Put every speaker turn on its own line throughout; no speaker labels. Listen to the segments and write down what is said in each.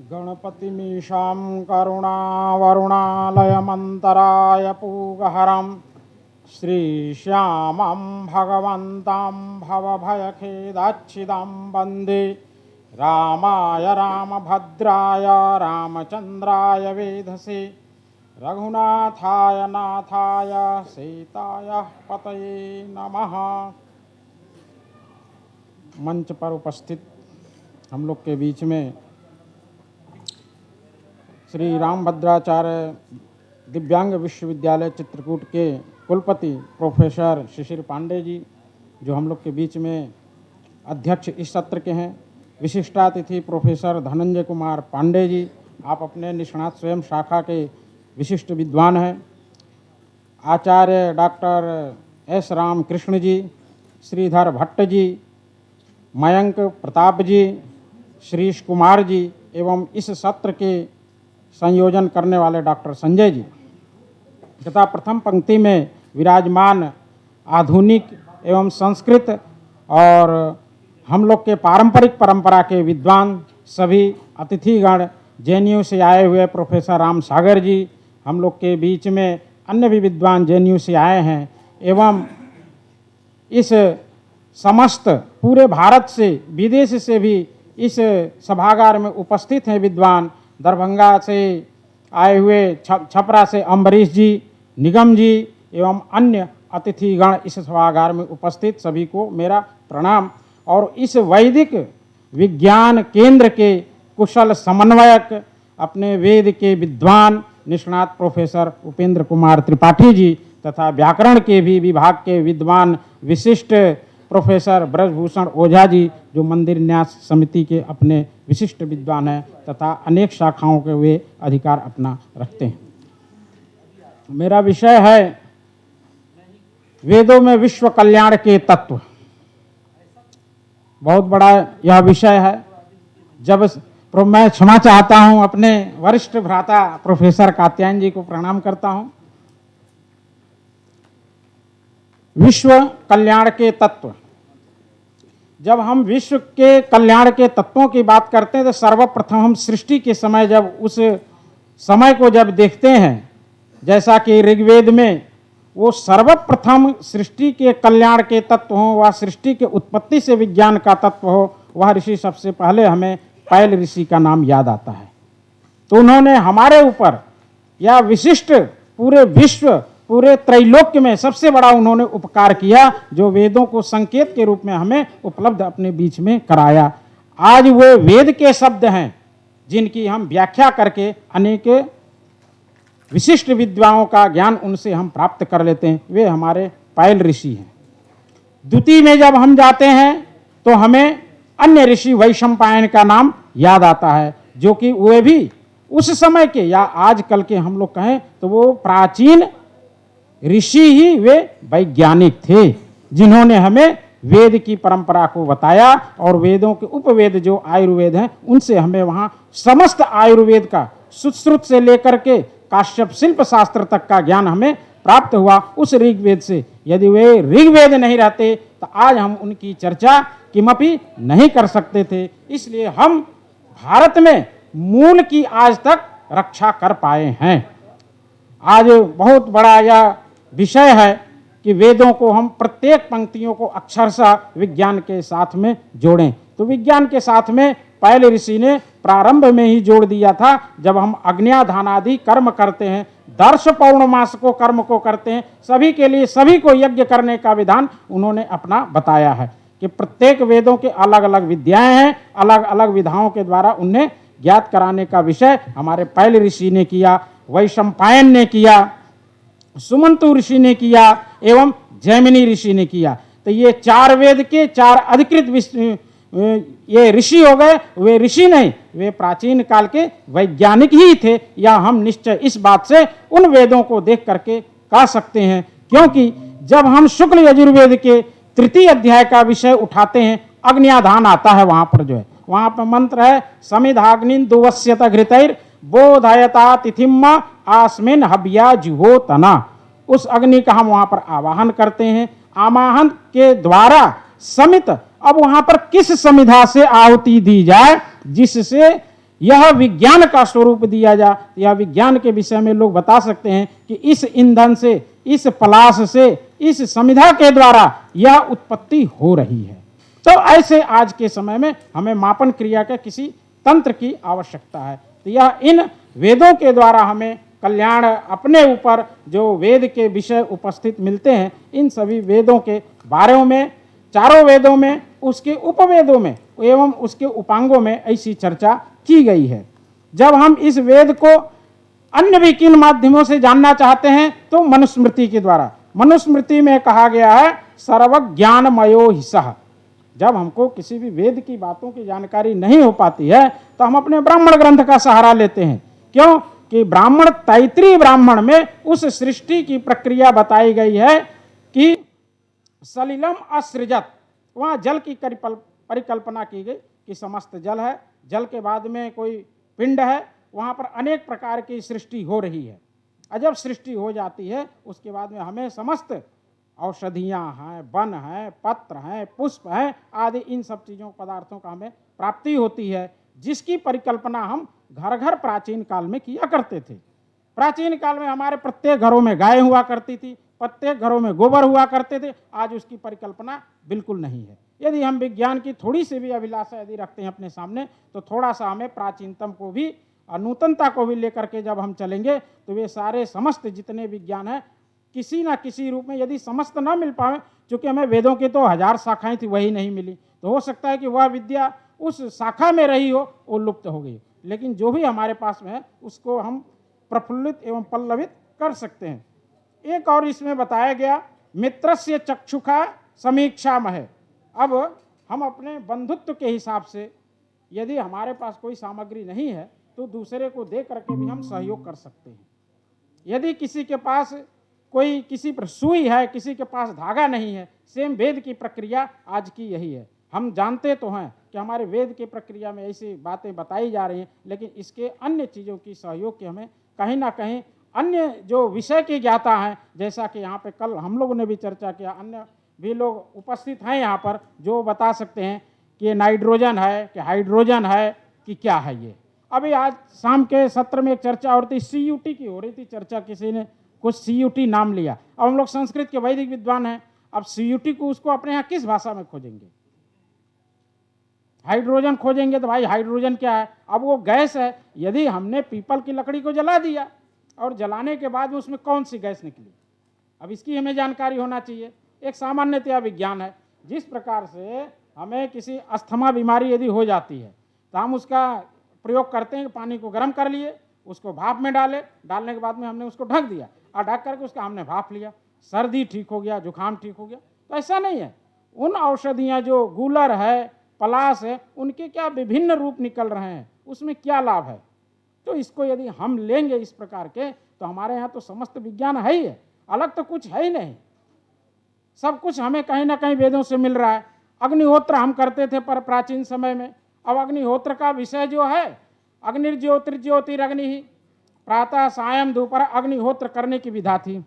गणपतिमीशां करुणावरुणालयमन्तरायपूगहरं श्रीश्यामं भगवन्तं भवभयखेदाच्छिदं वन्दे रामाय रामभद्राय रामचन्द्राय वेधसे रघुनाथाय नाथाय सीताय पतये नमः। मंच पर उपस्थित हम लोग के बीच में श्री रामभद्राचार्य दिव्यांग विश्वविद्यालय चित्रकूट के कुलपति प्रोफेसर शिशिर पांडे जी, जो हम लोग के बीच में अध्यक्ष इस सत्र के हैं। विशिष्टातिथि प्रोफेसर धनंजय कुमार पांडे जी, आप अपने निष्णात स्वयं शाखा के विशिष्ट विद्वान हैं। आचार्य डॉक्टर एस रामकृष्ण जी, श्रीधर भट्ट जी, मयंक प्रताप जी, श्रीश कुमार जी एवं इस सत्र के संयोजन करने वाले डॉक्टर संजय जी तथा प्रथम पंक्ति में विराजमान आधुनिक एवं संस्कृत और हम लोग के पारंपरिक परंपरा के विद्वान सभी अतिथिगण, जेएनयू से आए हुए प्रोफेसर राम सागर जी, हम लोग के बीच में अन्य भी विद्वान जेएनयू से आए हैं एवं इस समस्त पूरे भारत से विदेश से भी इस सभागार में उपस्थित हैं विद्वान। दरभंगा से आए हुए छपरा से अम्बरीश जी, निगम जी एवं अन्य अतिथिगण इस सभागार में उपस्थित सभी को मेरा प्रणाम। और इस वैदिक विज्ञान केंद्र के कुशल समन्वयक, अपने वेद के विद्वान निष्णात प्रोफेसर उपेंद्र कुमार त्रिपाठी जी तथा व्याकरण के भी विभाग के विद्वान विशिष्ट प्रोफेसर ब्रजभूषण ओझा जी, जो मंदिर न्यास समिति के अपने विशिष्ट विद्वान हैं तथा अनेक शाखाओं के वे अधिकार अपना रखते हैं। मेरा विषय है वेदों में विश्व कल्याण के तत्व। बहुत बड़ा यह विषय है। जब मैं क्षमा चाहता हूं, अपने वरिष्ठ भ्राता प्रोफेसर कात्यायन जी को प्रणाम करता हूं। विश्व कल्याण के तत्व, जब हम विश्व के कल्याण के तत्वों की बात करते हैं तो सर्वप्रथम हम सृष्टि के समय जब उस समय को जब देखते हैं, जैसा कि ऋग्वेद में वो सर्वप्रथम सृष्टि के कल्याण के तत्व हो, वह सृष्टि के उत्पत्ति से विज्ञान का तत्व हो, वह ऋषि सबसे पहले हमें पैल ऋषि का नाम याद आता है। तो उन्होंने हमारे ऊपर या विशिष्ट पूरे विश्व, पूरे त्रैलोक्य में सबसे बड़ा उन्होंने उपकार किया, जो वेदों को संकेत के रूप में हमें उपलब्ध अपने बीच में कराया। आज वो वेद के शब्द हैं जिनकी हम व्याख्या करके अनेक विशिष्ट विद्वाओं का ज्ञान उनसे हम प्राप्त कर लेते हैं, वे हमारे पैल ऋषि हैं। द्वितीय में जब हम जाते हैं तो हमें अन्य ऋषि वैशंपायन का नाम याद आता है, जो कि वे भी उस समय के या आजकल के हम लोग कहें तो वो प्राचीन ऋषि ही वे वैज्ञानिक थे, जिन्होंने हमें वेद की परंपरा को बताया। और वेदों के उपवेद जो आयुर्वेद हैं, उनसे हमें वहाँ समस्त आयुर्वेद का सुश्रुत से लेकर के काश्यप शिल्प शास्त्र तक का ज्ञान हमें प्राप्त हुआ उस ऋग्वेद से। यदि वे ऋग्वेद नहीं रहते तो आज हम उनकी चर्चा किमपि नहीं कर सकते थे। इसलिए हम भारत में मूल की आज तक रक्षा कर पाए हैं। आज बहुत बड़ा यह विषय है कि वेदों को हम प्रत्येक पंक्तियों को अक्षरशः विज्ञान के साथ में जोड़ें। तो विज्ञान के साथ में पैल ऋषि ने प्रारंभ में ही जोड़ दिया था। जब हम अग्न्याधानादि कर्म करते हैं, दर्श पौर्णमास को कर्म को करते हैं, सभी के लिए सभी को यज्ञ करने का विधान उन्होंने अपना बताया है कि प्रत्येक वेदों के अलग अलग विद्याएं हैं, अलग अलग विधाओं के द्वारा उन्हें ज्ञात कराने का विषय हमारे पैल ऋषि ने किया, वैशंपायन ने किया, सुमंतु ऋषि ने किया एवं जैमिनी ऋषि ने किया। तो ये चार वेद के चार अधिकृत ये ऋषि हो गए। वे ऋषि नहीं, वे प्राचीन काल के वैज्ञानिक ही थे, या हम निश्चय इस बात से उन वेदों को देख करके कह सकते हैं। क्योंकि जब हम शुक्ल यजुर्वेद के तृतीय अध्याय का विषय उठाते हैं, अग्न्याधान आता है, वहां पर जो है वहां पर मंत्र है समिधाग्निन दुवस्यत घृतैर बोधयता तिथिम आस्मिन हव्या जुहोतना। उस अग्नि का हम वहां पर आवाहन करते हैं। आवाहन के द्वारा समित अब वहां पर किस समिधा से आहुति दी जाए जिससे यह विज्ञान का स्वरूप दिया जा, या विज्ञान के विषय में लोग बता सकते हैं कि इस ईंधन से, इस पलाश से, इस समिधा के द्वारा यह उत्पत्ति हो रही है। तो ऐसे आज के समय में हमें मापन क्रिया के किसी तंत्र की आवश्यकता है। तो यह इन वेदों के द्वारा हमें कल्याण अपने ऊपर जो वेद के विषय उपस्थित मिलते हैं, इन सभी वेदों के बारे में, चारों वेदों में, उसके उपवेदों में एवं उसके उपांगों में ऐसी चर्चा की गई है। जब हम इस वेद को अन्य भी किन माध्यमों से जानना चाहते हैं तो मनुस्मृति के द्वारा। मनुस्मृति में कहा गया है सर्वज्ञानमयो हि सः। जब हमको किसी भी वेद की बातों की जानकारी नहीं हो पाती है तो हम अपने ब्राह्मण ग्रंथ का सहारा लेते हैं। क्यों कि ब्राह्मण, तैत्रीय ब्राह्मण में उस सृष्टि की प्रक्रिया बताई गई है कि सलिलम असृजत, वहाँ जल की परिकल्पना की गई कि समस्त जल है, जल के बाद में कोई पिंड है, वहाँ पर अनेक प्रकार की सृष्टि हो रही है। और जब सृष्टि हो जाती है उसके बाद में हमें समस्त औषधियाँ हैं, वन हैं, पत्र हैं, पुष्प हैं आदि इन सब चीज़ों, पदार्थों का हमें प्राप्ति होती है, जिसकी परिकल्पना हम घर घर प्राचीन काल में किया करते थे। प्राचीन काल में हमारे प्रत्येक घरों में गाय हुआ करती थी, प्रत्येक घरों में गोबर हुआ करते थे। आज उसकी परिकल्पना बिल्कुल नहीं है। यदि हम विज्ञान की थोड़ी सी भी अभिलाषा यदि रखते हैं अपने सामने, तो थोड़ा सा हमें प्राचीनतम को भी और नूतनता को भी लेकर के जब हम चलेंगे तो वे सारे समस्त जितने विज्ञान हैं किसी ना किसी रूप में, यदि समस्त ना मिल पाए, चूँकि हमें वेदों की तो 1000 शाखाएँ थी, वही नहीं मिली, तो हो सकता है कि वह विद्या उस शाखा में रही हो, वो लुप्त हो गई। लेकिन जो भी हमारे पास में है उसको हम प्रफुल्लित एवं पल्लवित कर सकते हैं। एक और इसमें बताया गया मित्रस्य चक्षुषा समीक्षामहे। अब हम अपने बंधुत्व के हिसाब से यदि हमारे पास कोई सामग्री नहीं है तो दूसरे को दे करके भी हम सहयोग कर सकते हैं। यदि किसी के पास कोई, किसी पर सुई है, किसी के पास धागा नहीं है, सेम वेद की प्रक्रिया आज की यही है। हम जानते तो हैं कि हमारे वेद की प्रक्रिया में ऐसी बातें बताई जा रही हैं, लेकिन इसके अन्य चीज़ों की सहयोग की हमें कहीं ना कहीं अन्य जो विषय की ज्ञाता हैं, जैसा कि यहाँ पे कल हम लोगों ने भी चर्चा किया, अन्य भी लोग उपस्थित हैं यहाँ पर जो बता सकते हैं कि ये नाइट्रोजन है कि हाइड्रोजन है कि क्या है ये। अभी आज शाम के सत्र में एक चर्चा हो रही थी, CUT की हो रही थी चर्चा, किसी ने कुछ CUT नाम लिया। अब हम लोग संस्कृत के वैदिक विद्वान हैं, अब CUT को उसको अपने यहाँ किस भाषा में खोजेंगे? हाइड्रोजन खोजेंगे तो भाई हाइड्रोजन क्या है? अब वो गैस है। यदि हमने पीपल की लकड़ी को जला दिया और जलाने के बाद उसमें कौन सी गैस निकली, अब इसकी हमें जानकारी होना चाहिए। एक सामान्यतया विज्ञान है। जिस प्रकार से हमें किसी अस्थमा बीमारी यदि हो जाती है तो हम उसका प्रयोग करते हैं कि पानी को गर्म कर लिए, उसको भाप में डालने के बाद में हमने उसको ढक दिया और ढक करके उसका हमने भाप लिया, सर्दी ठीक हो गया, जुकाम ठीक हो गया। तो ऐसा नहीं है। उन औषधियाँ जो गूलर है, पलाश है, उनके क्या विभिन्न रूप निकल रहे हैं, उसमें क्या लाभ है। तो इसको यदि हम लेंगे इस प्रकार के, तो हमारे यहाँ तो समस्त विज्ञान है ही है, अलग तो कुछ है ही नहीं। सब कुछ हमें कहीं ना कहीं वेदों से मिल रहा है। अग्निहोत्र हम करते थे पर प्राचीन समय में, अब अग्निहोत्र का विषय जो है अग्निर्ज्योतिर्ज्योतिरग्नि ही, प्रातः सायं दोपहर अग्निहोत्र करने की विधा थी।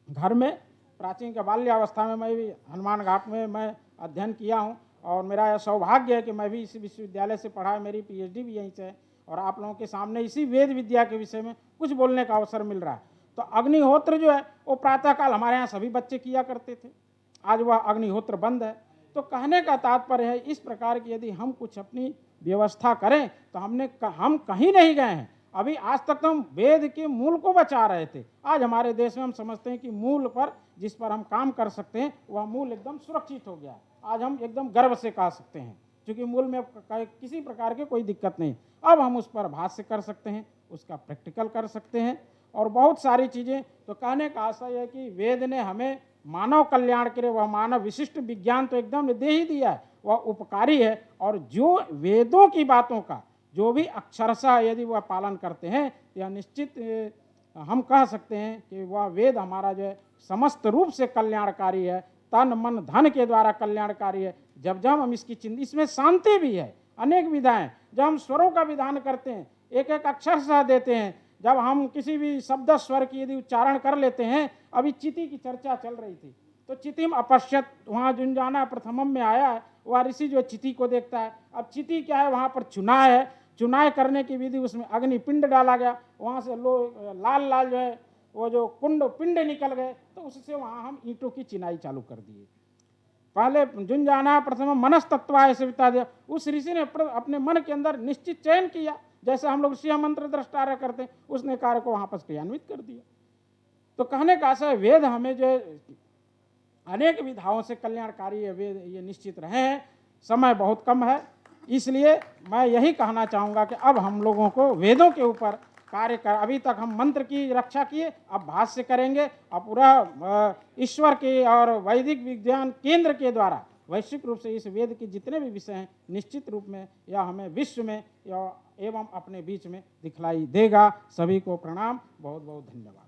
घर में प्राचीन के बाल्यावस्था में मैं भी हनुमान घाट में मैं अध्ययन किया हूँ और मेरा यह सौभाग्य है कि मैं भी इसी विश्वविद्यालय से पढ़ा है, मेरी PhD भी यहीं से है और आप लोगों के सामने इसी वेद विद्या के विषय में कुछ बोलने का अवसर मिल रहा है। तो अग्निहोत्र जो है वो प्रातःकाल हमारे यहाँ सभी बच्चे किया करते थे, आज वह अग्निहोत्र बंद है। तो कहने का तात्पर्य है इस प्रकार की यदि हम कुछ अपनी व्यवस्था करें तो हम कहीं नहीं गए हैं। अभी आज तक तो हम वेद के मूल को बचा रहे थे। आज हमारे देश में हम समझते हैं कि मूल पर जिस पर हम काम कर सकते हैं वह मूल एकदम सुरक्षित हो गया। आज हम एकदम गर्व से कह सकते हैं क्योंकि मूल में किसी प्रकार की कोई दिक्कत नहीं। अब हम उस पर भाष्य कर सकते हैं, उसका प्रैक्टिकल कर सकते हैं और बहुत सारी चीज़ें। तो कहने का आशय है कि वेद ने हमें मानव कल्याण के लिए वह मानव विशिष्ट विज्ञान तो एकदम दे ही दिया है, वह उपकारी है। और जो वेदों की बातों का जो भी अक्षरशः यदि वह पालन करते हैं तो यह निश्चित हम कह सकते हैं कि वह वेद हमारा जो है समस्त रूप से कल्याणकारी है, तन मन धन के द्वारा कल्याणकारी है। जब जब हम इसकी चिंता, इसमें शांति भी है, अनेक विधाएं। जब हम स्वरों का विधान करते हैं, एक एक अक्षर सह देते हैं, जब हम किसी भी शब्द स्वर की यदि उच्चारण कर लेते हैं। अभी चिति की चर्चा चल रही थी तो चितिम अपश्यत, वहाँ जुंजाना प्रथमम में आया है, वह ऋषि जो चिति को देखता है। अब चिति क्या है, वहाँ पर चुनाव है चुनाई करने की विधि, उसमें अग्नि पिंड डाला गया, वहाँ से लाल लाल जो है वो जो पिंड निकल गए, तो उससे वहाँ हम ईंटों की चिनाई चालू कर दिए। पहले जुंजाना प्रथम मनस्तत्वाय सविता दिया, उस ऋषि ने अपने मन के अंदर निश्चित चयन किया, जैसे हम लोग शिव मंत्र दृष्टारा करते हैं, उसने कार्य को वहाँ पर क्रियान्वित कर दिया। तो कहने का आशय, वेद हमें जो अनेक विधाओं से कल्याणकारी है, वेद ये निश्चित रहे हैं। समय बहुत कम है, इसलिए मैं यही कहना चाहूँगा कि अब हम लोगों को वेदों के ऊपर कार्य कर, अभी तक हम मंत्र की रक्षा किए, अब भाष्य करेंगे। अब पूरा ईश्वर के और वैदिक विज्ञान केंद्र के द्वारा वैश्विक रूप से इस वेद के जितने भी विषय हैं, निश्चित रूप में यह हमें विश्व में एवं अपने बीच में दिखलाई देगा। सभी को प्रणाम, बहुत बहुत धन्यवाद।